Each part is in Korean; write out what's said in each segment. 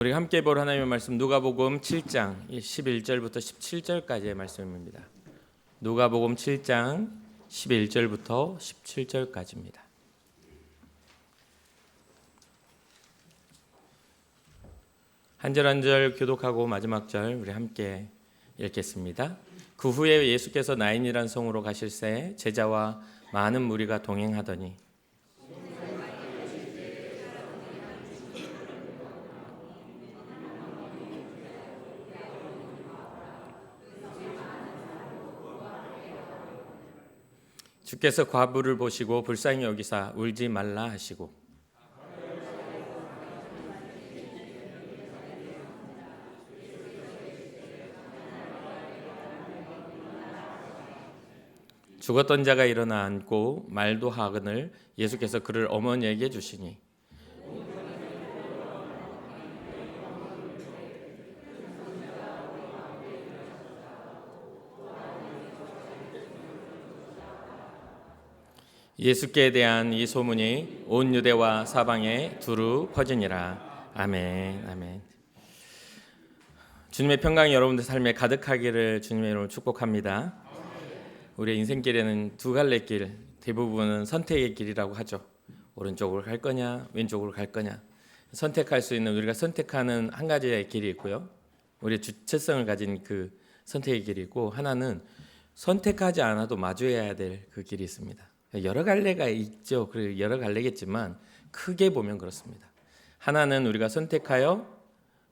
우리 함께 볼 하나님의 말씀 누가복음 7장 11절부터 17절까지의 말씀입니다. 누가복음 7장 11절부터 17절까지입니다. 한 절 한 절 교독하고 마지막 절 우리 함께 읽겠습니다. 그 후에 예수께서 나인이란 성으로 가실새 제자와 많은 무리가 동행하더니 주께서 과부를 보시고 불쌍히 여기사 울지 말라 하시고 죽었던 자가 일어나 앉고 말도 하거늘 예수께서 그를 어머니에게 주시니 예수께 대한 이 소문이 온 유대와 사방에 두루 퍼지니라. 아멘. 아멘. 주님의 평강이 여러분들 삶에 가득하기를 주님의 이름으로 축복합니다. 우리의 인생길에는 두 갈래 길, 대부분은 선택의 길이라고 하죠. 오른쪽으로 갈 거냐, 왼쪽으로 갈 거냐. 선택할 수 있는 우리가 선택하는 한 가지의 길이 있고요. 우리의 주체성을 가진 그 선택의 길이 있고, 하나는 선택하지 않아도 마주해야 될 그 길이 있습니다. 여러 갈래가 있죠. 그리고 여러 갈래겠지만 크게 보면 그렇습니다. 하나는 우리가 선택하여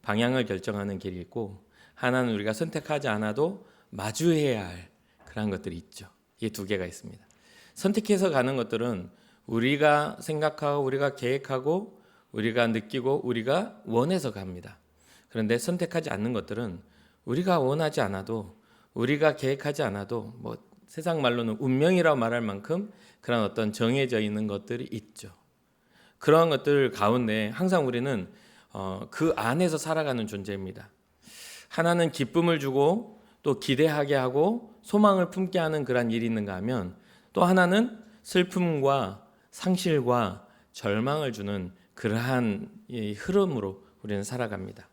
방향을 결정하는 길이 있고, 하나는 우리가 선택하지 않아도 마주해야 할 그런 것들이 있죠. 이 두 개가 있습니다. 선택해서 가는 것들은 우리가 생각하고 우리가 계획하고 우리가 느끼고 우리가 원해서 갑니다. 그런데 선택하지 않는 것들은 우리가 원하지 않아도 우리가 계획하지 않아도 세상 말로는 운명이라고 말할 만큼 그런 어떤 정해져 있는 것들이 있죠. 그런 것들 가운데 항상 우리는 그 안에서 살아가는 존재입니다. 하나는 기쁨을 주고 또 기대하게 하고 소망을 품게 하는 그런 일이 있는가 하면, 또 하나는 슬픔과 상실과 절망을 주는 그러한 이 흐름으로 우리는 살아갑니다.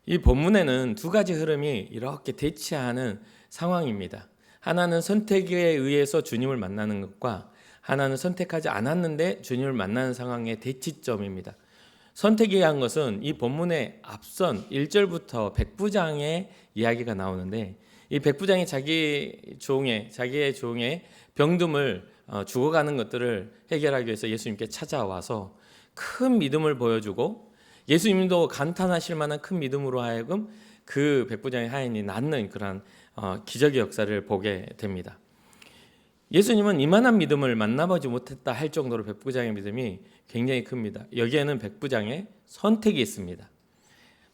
이 본문에는 두 가지 흐름이 이렇게 대치하는 상황입니다. 하나는 선택에 의해서 주님을 만나는 것과 하나는 선택하지 않았는데 주님을 만나는 상황의 대치점입니다. 선택해야 한 것은 이 본문의 앞선 1절부터 백부장의 이야기가 나오는데, 이 백부장이 자기의 종의 병듦을 죽어가는 것들을 해결하기 위해서 예수님께 찾아와서 큰 믿음을 보여주고, 예수님도 감탄하실 만한 큰 믿음으로 하여금 그 백부장의 하인이 낫는 그런 기적의 역사를 보게 됩니다. 예수님은 이만한 믿음을 만나보지 못했다 할 정도로 백부장의 믿음이 굉장히 큽니다. 여기에는 백부장의 선택이 있습니다.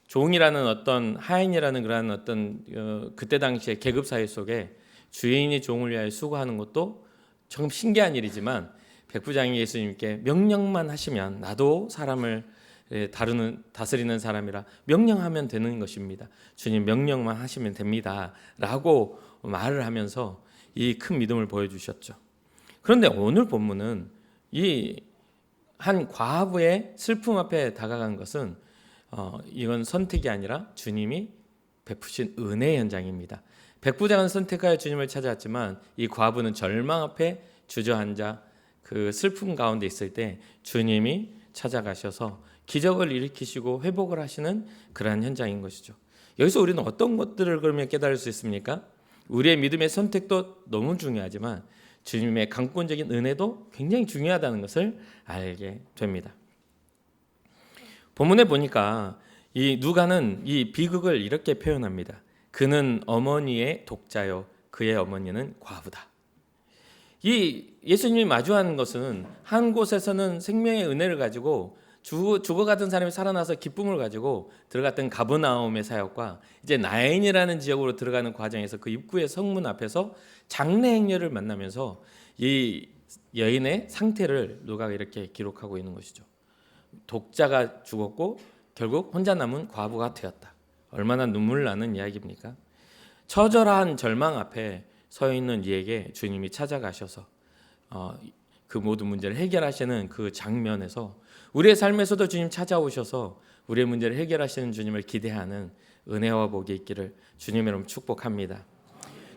종이라는 어떤 하인이라는 그런 어떤 그때 당시의 계급 사회 속에 주인이 종을 위하여 수고하는 것도 참 신기한 일이지만, 백부장이 예수님께 명령만 하시면 나도 사람을 다스리는 사람이라 명령하면 되는 것입니다. 주님 명령만 하시면 됩니다 라고 말을 하면서 이 큰 믿음을 보여주셨죠. 그런데 오늘 본문은 이 한 과부의 슬픔 앞에 다가간 것은 이건 선택이 아니라 주님이 베푸신 은혜의 현장입니다. 백부장은 선택하여 주님을 찾아왔지만 이 과부는 절망 앞에 주저앉아 그 슬픔 가운데 있을 때 주님이 찾아가셔서 기적을 일으키시고 회복을 하시는 그러한 현장인 것이죠. 여기서 우리는 어떤 것들을 그러면 깨달을 수 있습니까? 우리의 믿음의 선택도 너무 중요하지만 주님의 강권적인 은혜도 굉장히 중요하다는 것을 알게 됩니다. 본문에 보니까 이 누가는 이 비극을 이렇게 표현합니다. 그는 어머니의 독자요 그의 어머니는 과부다. 이 예수님이 마주하는 것은 한 곳에서는 생명의 은혜를 가지고 죽어가던 사람이 살아나서 기쁨을 가지고 들어갔던 가버나움의 사역과, 이제 나인이라는 지역으로 들어가는 과정에서 그 입구의 성문 앞에서 장례 행렬을 만나면서 이 여인의 상태를 누가가 이렇게 기록하고 있는 것이죠. 독자가 죽었고 결국 혼자 남은 과부가 되었다. 얼마나 눈물 나는 이야기입니까? 처절한 절망 앞에 서 있는 이에게 주님이 찾아가셔서 그 모든 문제를 해결하시는 그 장면에서 우리의 삶에서도 주님 찾아오셔서 우리의 문제를 해결하시는 주님을 기대하는 은혜와 복이 있기를 주님의 이름으로 축복합니다.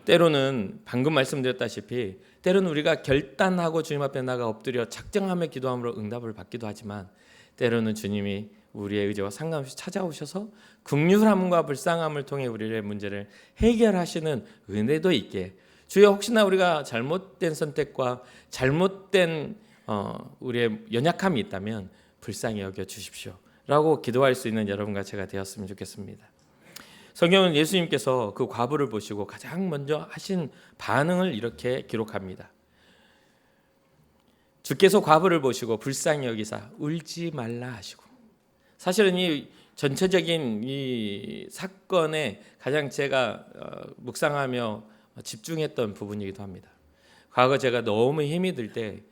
때로는 방금 말씀드렸다시피 때로는 우리가 결단하고 주님 앞에 나가 엎드려 작정하며 기도함으로 응답을 받기도 하지만 때로는 주님이 우리의 의지와 상관없이 찾아오셔서 긍휼함과 불쌍함을 통해 우리의 문제를 해결하시는 은혜도 있게 주여 혹시나 우리가 잘못된 선택과 잘못된 우리의 연약함이 있다면 불쌍히 여겨 주십시오 라고 기도할 수 있는 여러분과 제가 되었으면 좋겠습니다. 성경은 예수님께서 그 과부를 보시고 가장 먼저 하신 반응을 이렇게 기록합니다. 주께서 과부를 보시고 불쌍히 여기사 울지 말라 하시고, 사실은 이 전체적인 이 사건에 가장 제가 묵상하며 집중했던 부분이기도 합니다. 과거 제가 너무 힘이 들 때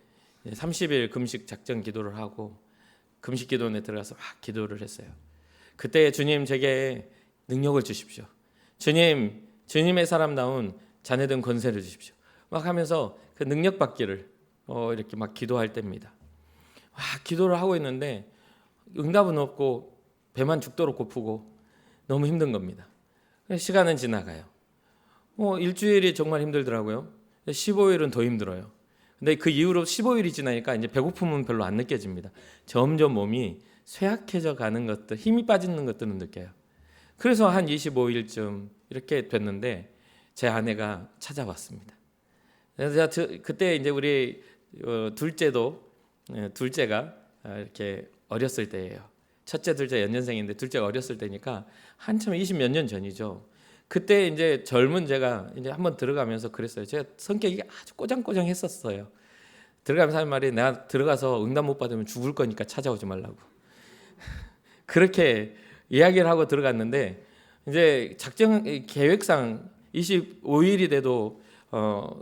30일 금식 작정 기도를 하고 금식 기도원에 들어가서 막 기도를 했어요. 그때 주님 제게 능력을 주십시오. 주님, 주님의 사람다운 자네된 권세를 주십시오. 막 하면서 그 능력 받기를 이렇게 막 기도할 때입니다. 기도를 하고 있는데 응답은 없고 배만 죽도록 고프고 너무 힘든 겁니다. 시간은 지나가요. 일주일이 정말 힘들더라고요. 15일은 더 힘들어요. 근데 그 이후로 15일이 지나니까 이제 배고픔은 별로 안 느껴집니다. 점점 몸이 쇠약해져 가는 것들, 힘이 빠지는 것들은 느껴요. 그래서 한 25일쯤 이렇게 됐는데 제 아내가 찾아왔습니다. 그래서 그때 이제 우리 둘째가 이렇게 어렸을 때예요. 첫째, 둘째 연년생인데 둘째가 어렸을 때니까 한참 20몇 년 전이죠. 그때 이제 젊은 제가 이제 한번 들어가면서 그랬어요. 제가 성격이 아주 꼬장꼬장했었어요. 들어가면서 하는 말이 내가 들어가서 응답 못 받으면 죽을 거니까 찾아오지 말라고. 그렇게 이야기를 하고 들어갔는데 이제 작정 계획상 25일이 돼도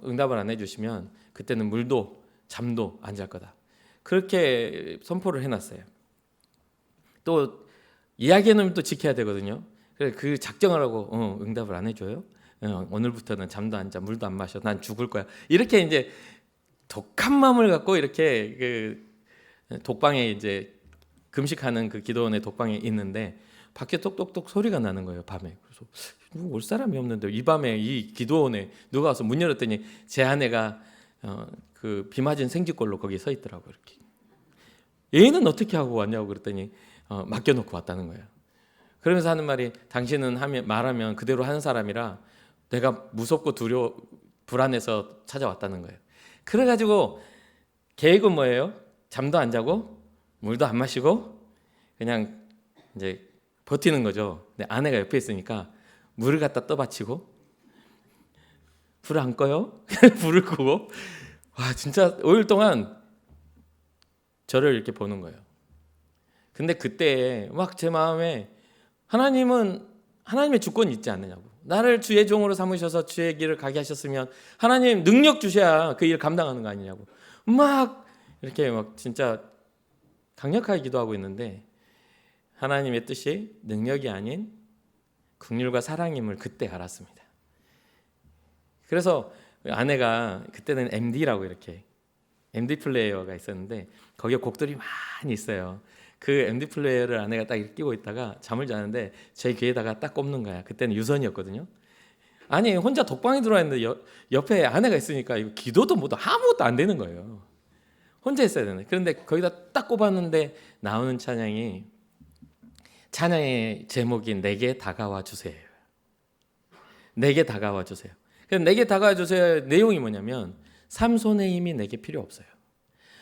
응답을 안 해주시면 그때는 물도 잠도 안 잘 거다. 그렇게 선포를 해놨어요. 또 이야기는 또 지켜야 되거든요. 그래서 그 작정을 하고 응답을 안 해줘요. 오늘부터는 잠도 안 자, 물도 안 마셔, 난 죽을 거야. 이렇게 이제 독한 마음을 갖고 이렇게 그 독방에 이제 금식하는 그 기도원의 독방에 있는데 밖에 똑똑똑 소리가 나는 거예요, 밤에. 그래서 올 사람이 없는데 이 밤에 이 기도원에 누가 와서 문 열었더니 제 아내가 그 비 맞은 생쥐꼴로 거기 서 있더라고요. 이렇게. 얘는 어떻게 하고 왔냐고 그랬더니 맡겨놓고 왔다는 거예요. 그러면서 하는 말이 당신은 말하면 그대로 하는 사람이라 내가 무섭고 불안해서 찾아왔다는 거예요. 그래가지고 계획은 뭐예요? 잠도 안 자고 물도 안 마시고 그냥 이제 버티는 거죠. 근데 아내가 옆에 있으니까 물을 갖다 떠받치고 불을 안 꺼요? 불을 끄고 진짜 5일 동안 저를 이렇게 보는 거예요. 근데 그때 막 제 마음에 하나님의 주권이 있지 않느냐고. 나를 주의 종으로 삼으셔서 주의 길을 가게 하셨으면 하나님 능력 주셔야 그 일을 감당하는 거 아니냐고. 막 이렇게 막 진짜 강력하게 기도하고 있는데 하나님의 뜻이 능력이 아닌 긍휼과 사랑임을 그때 알았습니다. 그래서 아내가 그때는 MD라고 이렇게 MD 플레이어가 있었는데 거기에 곡들이 많이 있어요. 그 MD 플레이어를 아내가 딱 이렇게 끼고 있다가 잠을 자는데 제 귀에다가 딱 꼽는 거야. 그때는 유선이었거든요. 아니 혼자 독방에 들어와 있는데 옆에 아내가 있으니까 이거 기도도 뭐도 아무것도 안 되는 거예요. 혼자 있어야 되는데. 그런데 거기다 딱 꼽았는데 나오는 찬양의 제목이 내게 다가와 주세요. 내게 다가와 주세요. 그래서 내게 다가와 주세요. 내용이 뭐냐면 삼손의 힘이 내게 필요 없어요.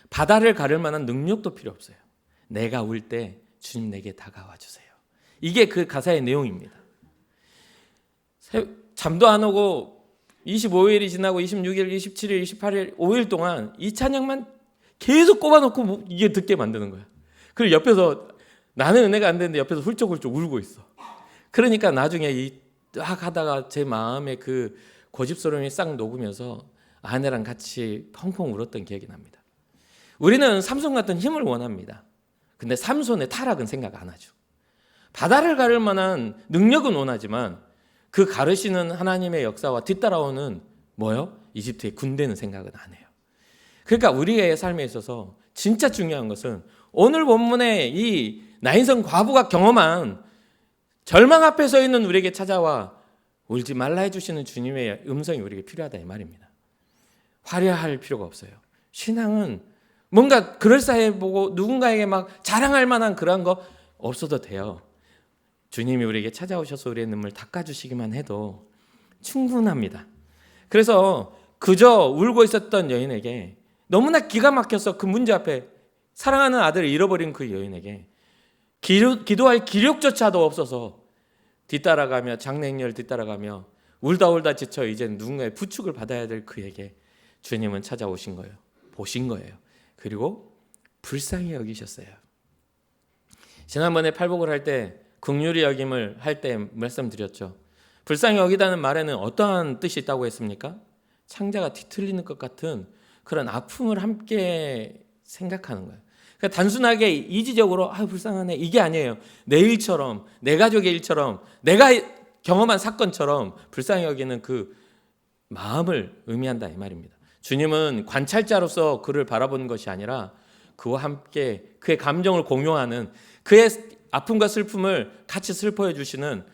바다를 가를 만한 능력도 필요 없어요. 내가 울 때 주님 내게 다가와 주세요. 이게 그 가사의 내용입니다. 잠도 안 오고 25일이 지나고 26일, 27일, 28일 5일 동안 이 찬양만 계속 꼽아놓고 이게 듣게 만드는 거야. 그리고 옆에서 나는 은혜가 안 되는데 옆에서 훌쩍훌쩍 울고 있어. 그러니까 나중에 딱 하다가 제 마음에 그 고집스러움이 싹 녹으면서 아내랑 같이 펑펑 울었던 기억이 납니다. 우리는 삼손 같은 힘을 원합니다. 근데 삼손의 타락은 생각 안 하죠. 바다를 가를 만한 능력은 원하지만 그 가르시는 하나님의 역사와 뒤따라오는 뭐요? 이집트의 군대는 생각은 안 해요. 그러니까 우리의 삶에 있어서 진짜 중요한 것은 오늘 본문의 이 나인성 과부가 경험한 절망 앞에 서 있는 우리에게 찾아와 울지 말라 해주시는 주님의 음성이 우리에게 필요하다 이 말입니다. 화려할 필요가 없어요. 신앙은 뭔가 그럴싸해 보고 누군가에게 막 자랑할 만한 그런 거 없어도 돼요. 주님이 우리에게 찾아오셔서 우리의 눈물 닦아주시기만 해도 충분합니다. 그래서 그저 울고 있었던 여인에게 너무나 기가 막혀서 그 문제 앞에 사랑하는 아들을 잃어버린 그 여인에게 기도할 기력조차도 없어서 뒤따라가며 장례 행렬 뒤따라가며 울다 지쳐 이제 누군가의 부축을 받아야 될 그에게 주님은 찾아오신 거예요. 보신 거예요. 그리고 불쌍히 여기셨어요. 지난번에 팔복을 할 때 긍휼히 여김을 할 때 말씀드렸죠. 불쌍히 여기다는 말에는 어떠한 뜻이 있다고 했습니까? 창자가 뒤틀리는 것 같은 그런 아픔을 함께 생각하는 거예요. 그러니까 단순하게 이지적으로 불쌍하네 이게 아니에요. 내 일처럼 내 가족의 일처럼 내가 경험한 사건처럼 불쌍히 여기는 그 마음을 의미한다 이 말입니다. 주님은 관찰자로서 그를 바라보는 것이 아니라 그와 함께 그의 감정을 공유하는 그의 아픔과 슬픔을 같이 슬퍼해 주시는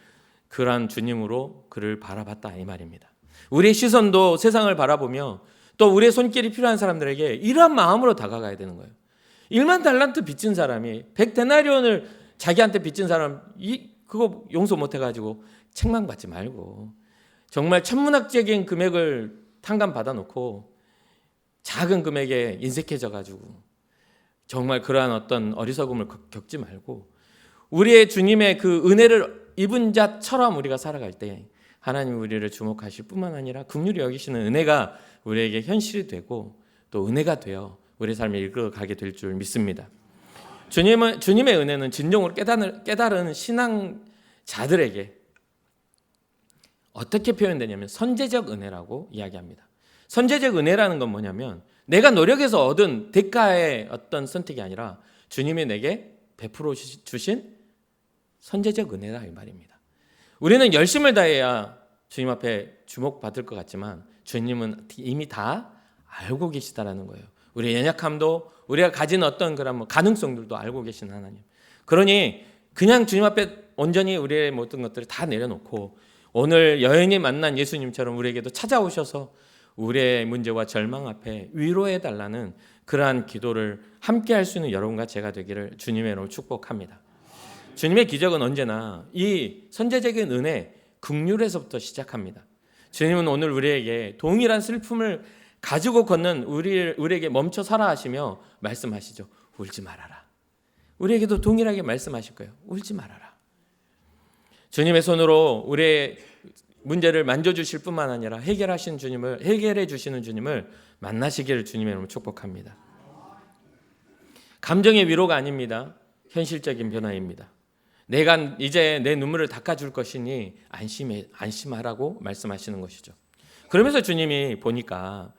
그러한 주님으로 그를 바라봤다 이 말입니다. 우리의 시선도 세상을 바라보며 또 우리의 손길이 필요한 사람들에게 이러한 마음으로 다가가야 되는 거예요. 1만 달란트 빚진 사람이 100데나리온을 자기한테 빚진 사람 그거 용서 못 해가지고 책망받지 말고 정말 천문학적인 금액을 탕감받아 놓고 작은 금액에 인색해져가지고 정말 그러한 어떤 어리석음을 겪지 말고 우리의 주님의 그 은혜를 입은 자처럼 우리가 살아갈 때 하나님 우리를 주목하실 뿐만 아니라 긍휼히 여기시는 은혜가 우리에게 현실이 되고 또 은혜가 되어 우리 삶을 이끌어가게 될 줄 믿습니다. 주님의 은혜는 진정으로 깨달은 신앙자들에게 어떻게 표현되냐면 선제적 은혜라고 이야기합니다. 선제적 은혜라는 건 뭐냐면 내가 노력해서 얻은 대가의 어떤 선택이 아니라 주님이 내게 베풀어 주신 선제적 은혜다 이 말입니다. 우리는 열심을 다해야 주님 앞에 주목받을 것 같지만 주님은 이미 다 알고 계시다라는 거예요. 우리의 연약함도 우리가 가진 어떤 그런 가능성들도 알고 계신 하나님. 그러니 그냥 주님 앞에 온전히 우리의 모든 것들을 다 내려놓고 오늘 여인이 만난 예수님처럼 우리에게도 찾아오셔서 우리의 문제와 절망 앞에 위로해 달라는 그러한 기도를 함께 할 수 있는 여러분과 제가 되기를 주님의 이름으로 축복합니다. 주님의 기적은 언제나 이 선제적인 은혜, 긍휼에서부터 시작합니다. 주님은 오늘 우리에게 동일한 슬픔을 가지고 걷는 우리에게 멈춰 서라 하시며 말씀하시죠. 울지 말아라. 우리에게도 동일하게 말씀하실 거예요. 울지 말아라. 주님의 손으로 우리의 문제를 만져주실 뿐만 아니라 해결해 주시는 주님을 만나시기를 주님의 이름으로 축복합니다. 감정의 위로가 아닙니다. 현실적인 변화입니다. 내가 이제 내 눈물을 닦아줄 것이니 안심하라고 말씀하시는 것이죠. 그러면서 주님이 보니까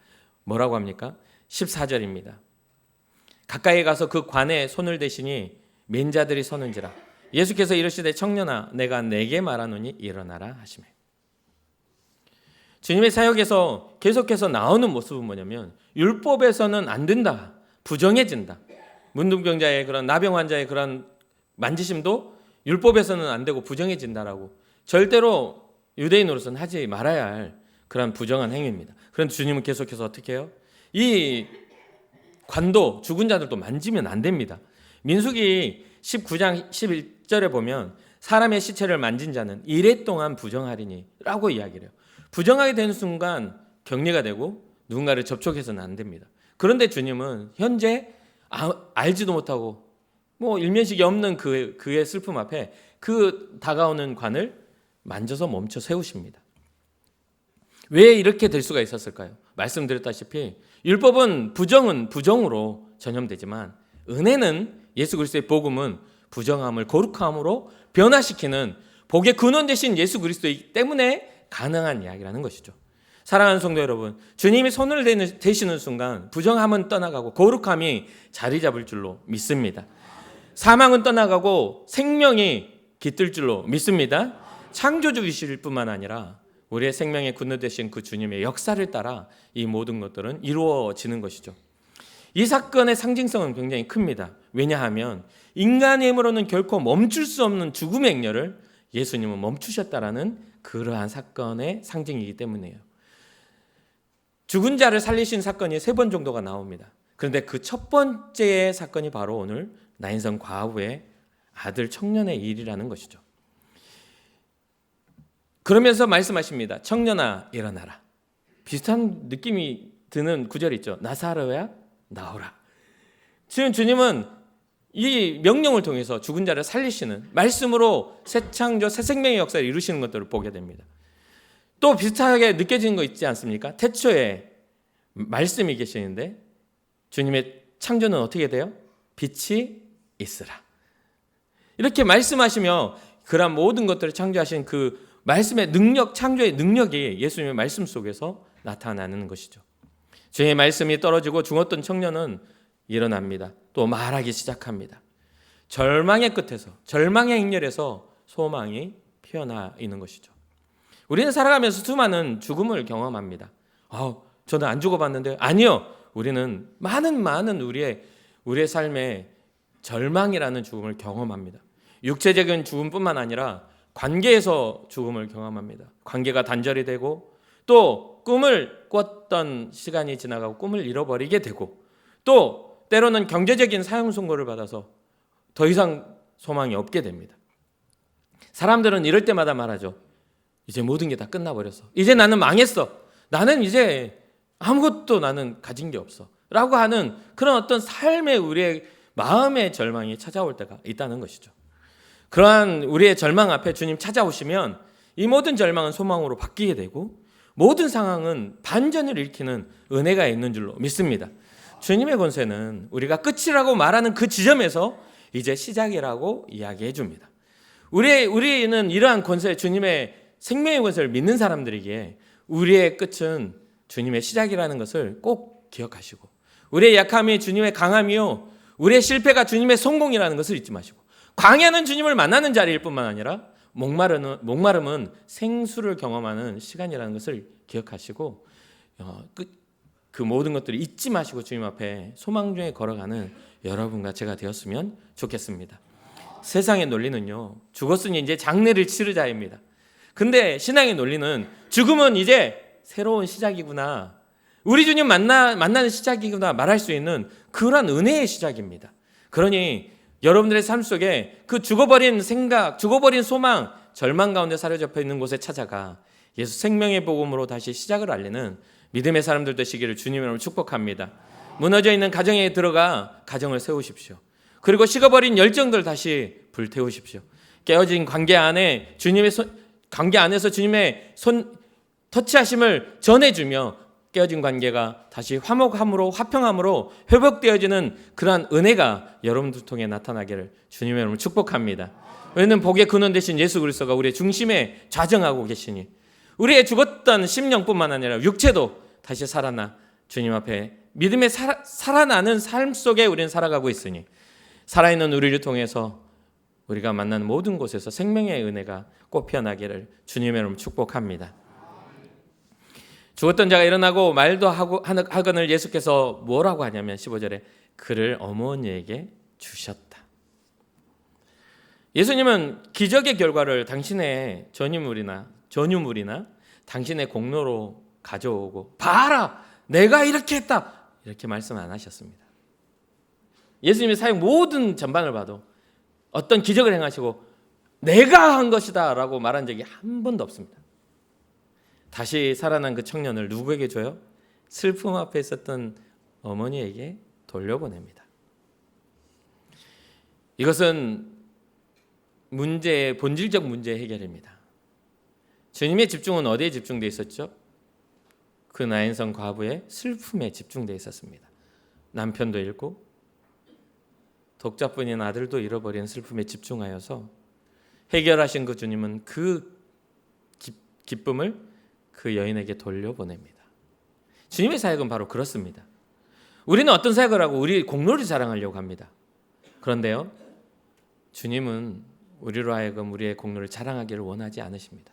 뭐라고 합니까? 14절입니다. 가까이 가서 그 관에 손을 대시니 맨 자들이 서는지라. 예수께서 이르시되 청년아 내가 내게 말하노니 일어나라 하시매. 주님의 사역에서 계속해서 나오는 모습은 뭐냐면 율법에서는 안 된다. 부정해진다. 문둥병자의 그런 나병 환자의 그런 만지심도 율법에서는 안 되고 부정해진다라고 절대로 유대인으로서는 하지 말아야 할 그런 부정한 행위입니다. 그런데 주님은 계속해서 어떻게 해요? 이 관도 죽은 자들도 만지면 안 됩니다. 민수기 19장 11절에 보면 사람의 시체를 만진 자는 이래 동안 부정하리니 라고 이야기를 해요. 부정하게 되는 순간 격리가 되고 누군가를 접촉해서는 안 됩니다. 그런데 주님은 현재 알지도 못하고 일면식이 없는 그의 슬픔 앞에 그 다가오는 관을 만져서 멈춰 세우십니다. 왜 이렇게 될 수가 있었을까요? 말씀드렸다시피 율법은 부정은 부정으로 전염되지만 은혜는 예수 그리스도의 복음은 부정함을 거룩함으로 변화시키는 복의 근원 되신 예수 그리스도이기 때문에 가능한 이야기라는 것이죠. 사랑하는 성도 여러분, 주님이 손을 대시는 순간 부정함은 떠나가고 거룩함이 자리 잡을 줄로 믿습니다. 사망은 떠나가고 생명이 깃들 줄로 믿습니다. 창조주이실 뿐만 아니라 우리의 생명에 근원되신 그 주님의 역사를 따라 이 모든 것들은 이루어지는 것이죠. 이 사건의 상징성은 굉장히 큽니다. 왜냐하면 인간의 힘으로는 결코 멈출 수 없는 죽음의 행렬을 예수님은 멈추셨다라는 그러한 사건의 상징이기 때문이에요. 죽은 자를 살리신 사건이 3번 정도가 나옵니다. 그런데 그 첫 번째 사건이 바로 오늘 나인성 과부의 아들 청년의 일이라는 것이죠. 그러면서 말씀하십니다. 청년아 일어나라. 비슷한 느낌이 드는 구절이 있죠. 나사로야 나오라. 지금 주님은 이 명령을 통해서 죽은 자를 살리시는 말씀으로 새 창조 새 생명의 역사를 이루시는 것들을 보게 됩니다. 또 비슷하게 느껴지는 거 있지 않습니까? 태초에 말씀이 계시는데 주님의 창조는 어떻게 돼요? 빛이 있으라. 이렇게 말씀하시며 그런 모든 것들을 창조하신 그 말씀의 능력, 창조의 능력이 예수님의 말씀 속에서 나타나는 것이죠. 주의 말씀이 떨어지고 죽었던 청년은 일어납니다. 또 말하기 시작합니다. 절망의 끝에서, 절망의 행렬에서 소망이 피어나 있는 것이죠. 우리는 살아가면서 수많은 죽음을 경험합니다. 저는 안 죽어봤는데 아니요. 우리는 많은 우리의 삶에 절망이라는 죽음을 경험합니다. 육체적인 죽음뿐만 아니라 관계에서 죽음을 경험합니다. 관계가 단절이 되고 또 꿈을 꿨던 시간이 지나가고 꿈을 잃어버리게 되고 또 때로는 경제적인 사형 선고를 받아서 더 이상 소망이 없게 됩니다. 사람들은 이럴 때마다 말하죠. 이제 모든 게 다 끝나버렸어. 이제 나는 망했어. 나는 이제 아무것도 나는 가진 게 없어. 라고 하는 그런 어떤 삶의 우리의 마음의 절망이 찾아올 때가 있다는 것이죠. 그러한 우리의 절망 앞에 주님 찾아오시면 이 모든 절망은 소망으로 바뀌게 되고 모든 상황은 반전을 일으키는 은혜가 있는 줄로 믿습니다. 주님의 권세는 우리가 끝이라고 말하는 그 지점에서 이제 시작이라고 이야기해 줍니다. 우리는 이러한 권세, 주님의 생명의 권세를 믿는 사람들에게 우리의 끝은 주님의 시작이라는 것을 꼭 기억하시고 우리의 약함이 주님의 강함이요 우리의 실패가 주님의 성공이라는 것을 잊지 마시고 광야는 주님을 만나는 자리일 뿐만 아니라 목마름은 생수를 경험하는 시간이라는 것을 기억하시고 그 모든 것들을 잊지 마시고 주님 앞에 소망 중에 걸어가는 여러분과 제가 되었으면 좋겠습니다. 세상의 논리는요 죽었으니 이제 장례를 치르자입니다. 근데 신앙의 논리는 죽음은 이제 새로운 시작이구나, 우리 주님 만나는 시작이구나 말할 수 있는 그러한 은혜의 시작입니다. 그러니 여러분들의 삶 속에 그 죽어버린 생각, 죽어버린 소망, 절망 가운데 사로잡혀 있는 곳에 찾아가 예수 생명의 복음으로 다시 시작을 알리는 믿음의 사람들 되시기를 주님으로 축복합니다. 무너져 있는 가정에 들어가 가정을 세우십시오. 그리고 식어버린 열정들 다시 불태우십시오. 깨어진 관계 안에 관계 안에서 주님의 손 터치하심을 전해주며 깨어진 관계가 다시 화목함으로 화평함으로 회복되어지는 그러한 은혜가 여러분들 통해 나타나기를 주님의 이름으로 축복합니다. 우리는 복의 근원 되신 예수 그리스도가 우리의 중심에 좌정하고 계시니 우리의 죽었던 심령뿐만 아니라 육체도 다시 살아나 주님 앞에 믿음에 살아나는 삶 속에 우리는 살아가고 있으니 살아있는 우리를 통해서 우리가 만나는 모든 곳에서 생명의 은혜가 꽃 피어나기를 주님의 이름으로 축복합니다. 죽었던 자가 일어나고 말도 하거늘 예수께서 뭐라고 하냐면 15절에 그를 어머니에게 주셨다. 예수님은 기적의 결과를 당신의 전유물이나 당신의 공로로 가져오고 봐라 내가 이렇게 했다 이렇게 말씀 안 하셨습니다. 예수님의 사역 모든 전반을 봐도 어떤 기적을 행하시고 내가 한 것이다 라고 말한 적이 한 번도 없습니다. 다시 살아난 그 청년을 누구에게 줘요? 슬픔 앞에 있었던 어머니에게 돌려보냅니다. 이것은 본질적 문제 해결입니다. 주님의 집중은 어디에 집중되어 있었죠? 그 나인성 과부의 슬픔에 집중되어 있었습니다. 남편도 잃고 독자뿐인 아들도 잃어버린 슬픔에 집중하여서 해결하신 그 주님은 그 기쁨을 그 여인에게 돌려보냅니다. 주님의 사역은 바로 그렇습니다. 우리는 어떤 사역을 하고 우리 공로를 자랑하려고 합니다. 그런데요, 주님은 우리로 하여금 우리의 공로를 자랑하기를 원하지 않으십니다.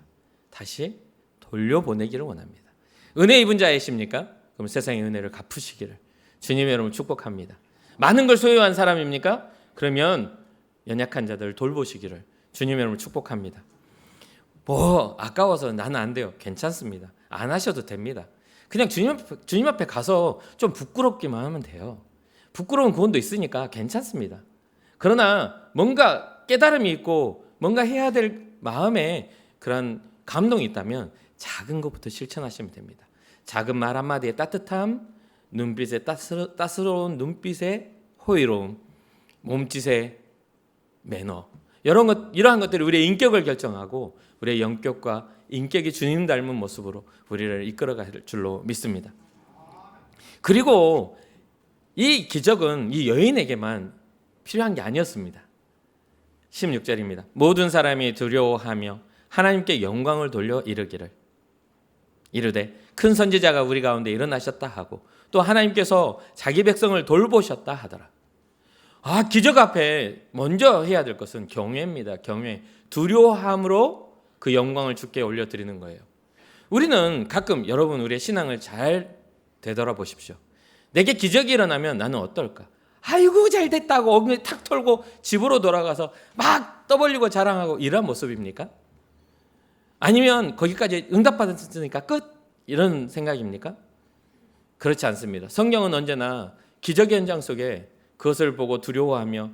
다시 돌려보내기를 원합니다. 은혜 입은 자이십니까? 그럼 세상의 은혜를 갚으시기를 주님의 이름으로 축복합니다. 많은 걸 소유한 사람입니까? 그러면 연약한 자들을 돌보시기를 주님의 이름으로 축복합니다. 아까워서 나는 안 돼요. 괜찮습니다. 안 하셔도 됩니다. 그냥 주님 앞에 가서 좀 부끄럽기만 하면 돼요. 부끄러운 구원도 있으니까 괜찮습니다. 그러나 뭔가 깨달음이 있고 뭔가 해야 될 마음에 그런 감동이 있다면 작은 것부터 실천하시면 됩니다. 작은 말 한마디의 따뜻함, 눈빛의 따스러운 눈빛의 호의로움, 몸짓의 매너, 이러한 것들이 우리의 인격을 결정하고 우리의 영격과 인격이 주님 닮은 모습으로 우리를 이끌어갈 줄로 믿습니다. 그리고 이 기적은 이 여인에게만 필요한 게 아니었습니다. 16절입니다. 모든 사람이 두려워하며 하나님께 영광을 돌려 이르되 큰 선지자가 우리 가운데 일어나셨다 하고 또 하나님께서 자기 백성을 돌보셨다 하더라. 기적 앞에 먼저 해야 될 것은 경외입니다. 경외. 두려워함으로 그 영광을 주께 올려드리는 거예요. 우리는 가끔 여러분 우리의 신앙을 잘 되돌아보십시오. 내게 기적이 일어나면 나는 어떨까? 아이고 잘 됐다고 엉덩이 탁 털고 집으로 돌아가서 막 떠벌리고 자랑하고 이런 모습입니까? 아니면 거기까지 응답받았으니까 끝? 이런 생각입니까? 그렇지 않습니다. 성경은 언제나 기적의 현장 속에 그것을 보고 두려워하며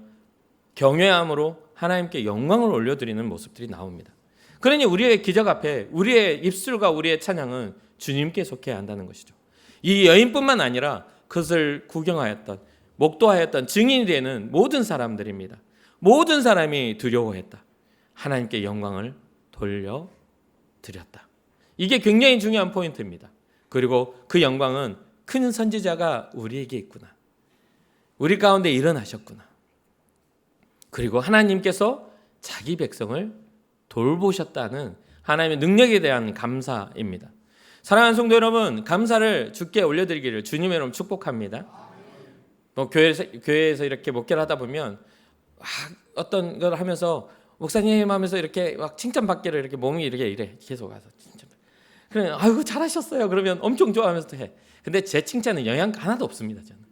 경외함으로 하나님께 영광을 올려드리는 모습들이 나옵니다. 그러니 우리의 기적 앞에 우리의 입술과 우리의 찬양은 주님께 속해야 한다는 것이죠. 이 여인뿐만 아니라 그것을 구경하였던, 목도하였던 증인이 되는 모든 사람들입니다. 모든 사람이 두려워했다. 하나님께 영광을 돌려드렸다. 이게 굉장히 중요한 포인트입니다. 그리고 그 영광은 큰 선지자가 우리에게 있구나. 우리 가운데 일어나셨구나. 그리고 하나님께서 자기 백성을 돌보셨다는 하나님의 능력에 대한 감사입니다. 사랑하는 성도 여러분, 감사를 주께 올려드리기를 주님의 이름으로 축복합니다. 교회에서 이렇게 목회를 하다 보면 어떤 걸 하면서 목사님 하면서 이렇게 막 칭찬받기를 이렇게 몸이 이래 계속 와서 칭찬. 그래, 아이고 잘하셨어요. 그러면 엄청 좋아하면서 또 해. 근데 제 칭찬은 영양가 하나도 없습니다. 저는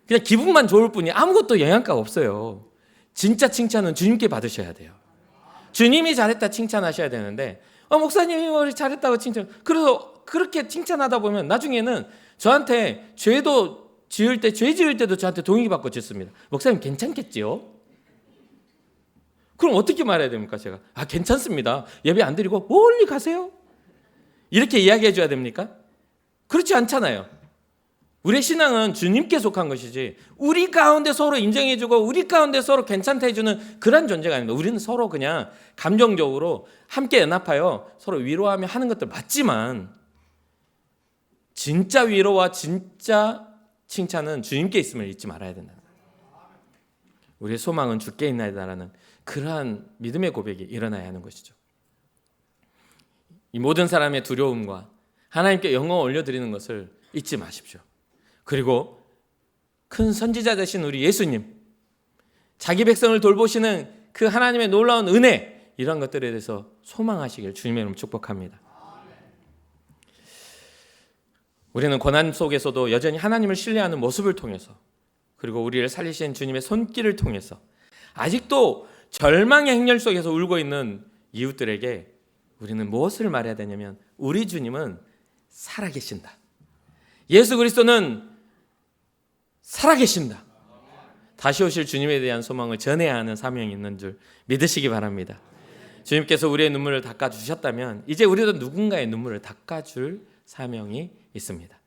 그냥 기분만 좋을 뿐이 아무것도 영양가가 없어요. 진짜 칭찬은 주님께 받으셔야 돼요. 주님이 잘했다 칭찬하셔야 되는데 목사님이 우리 잘했다고 칭찬. 그래서 그렇게 칭찬하다 보면 나중에는 저한테 죄 지을 때도 저한테 동의받고 짓습니다. 목사님 괜찮겠지요? 그럼 어떻게 말해야 됩니까? 제가 괜찮습니다. 예배 안 드리고 멀리 가세요. 이렇게 이야기해 줘야 됩니까? 그렇지 않잖아요. 우리의 신앙은 주님께 속한 것이지 우리 가운데 서로 인정해주고 우리 가운데 서로 괜찮다 해주는 그런 존재가 아닙니다. 우리는 서로 그냥 감정적으로 함께 연합하여 서로 위로하며 하는 것들 맞지만 진짜 위로와 진짜 칭찬은 주님께 있음을 잊지 말아야 된다. 우리의 소망은 주께 있나이다라는 그러한 믿음의 고백이 일어나야 하는 것이죠. 이 모든 사람의 두려움과 하나님께 영광을 올려드리는 것을 잊지 마십시오. 그리고 큰 선지자 되신 우리 예수님, 자기 백성을 돌보시는 그 하나님의 놀라운 은혜, 이런 것들에 대해서 소망하시길 주님의 이름으로 축복합니다. 우리는 고난 속에서도 여전히 하나님을 신뢰하는 모습을 통해서 그리고 우리를 살리신 주님의 손길을 통해서 아직도 절망의 행렬 속에서 울고 있는 이웃들에게 우리는 무엇을 말해야 되냐면 우리 주님은 살아계신다. 예수 그리스도는 살아계신다. 다시 오실 주님에 대한 소망을 전해야 하는 사명이 있는 줄 믿으시기 바랍니다. 주님께서 우리의 눈물을 닦아주셨다면 이제 우리도 누군가의 눈물을 닦아줄 사명이 있습니다.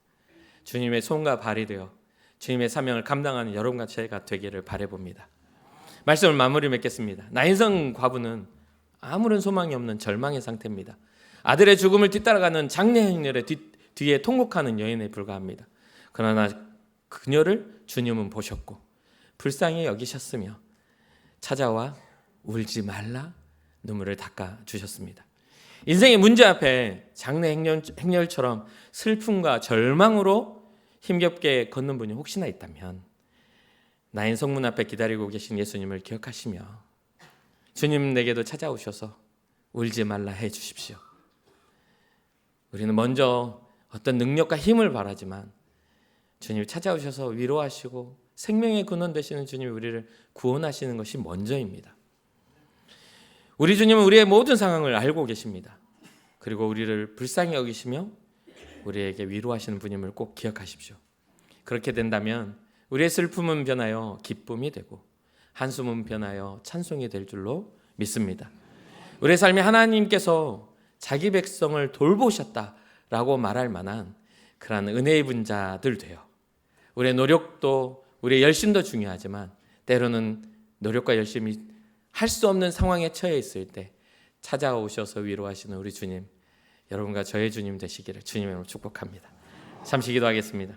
주님의 손과 발이 되어 주님의 사명을 감당하는 여러분과 제가 되기를 바라봅니다. 말씀을 마무리 맺겠습니다. 나인성 과부는 아무런 소망이 없는 절망의 상태입니다. 아들의 죽음을 뒤따라가는 장례 행렬의 뒤에 통곡하는 여인에 불과합니다. 그러나 그녀를 주님은 보셨고 불쌍히 여기셨으며 찾아와 울지 말라 눈물을 닦아주셨습니다. 인생의 문제 앞에 장례 행렬처럼 슬픔과 절망으로 힘겹게 걷는 분이 혹시나 있다면 나인 성문 앞에 기다리고 계신 예수님을 기억하시며 주님 내게도 찾아오셔서 울지 말라 해 주십시오. 우리는 먼저 어떤 능력과 힘을 바라지만 주님이 찾아오셔서 위로하시고 생명의 근원 되시는 주님이 우리를 구원하시는 것이 먼저입니다. 우리 주님은 우리의 모든 상황을 알고 계십니다. 그리고 우리를 불쌍히 여기시며 우리에게 위로하시는 분임을 꼭 기억하십시오. 그렇게 된다면 우리의 슬픔은 변하여 기쁨이 되고 한숨은 변하여 찬송이 될 줄로 믿습니다. 우리의 삶에 하나님께서 자기 백성을 돌보셨다라고 말할 만한 그러한 은혜 입은 자들 돼요. 우리의 노력도 우리의 열심도 중요하지만 때로는 노력과 열심이 할 수 없는 상황에 처해 있을 때 찾아오셔서 위로하시는 우리 주님, 여러분과 저의 주님 되시기를 주님으로 축복합니다. 잠시 기도하겠습니다.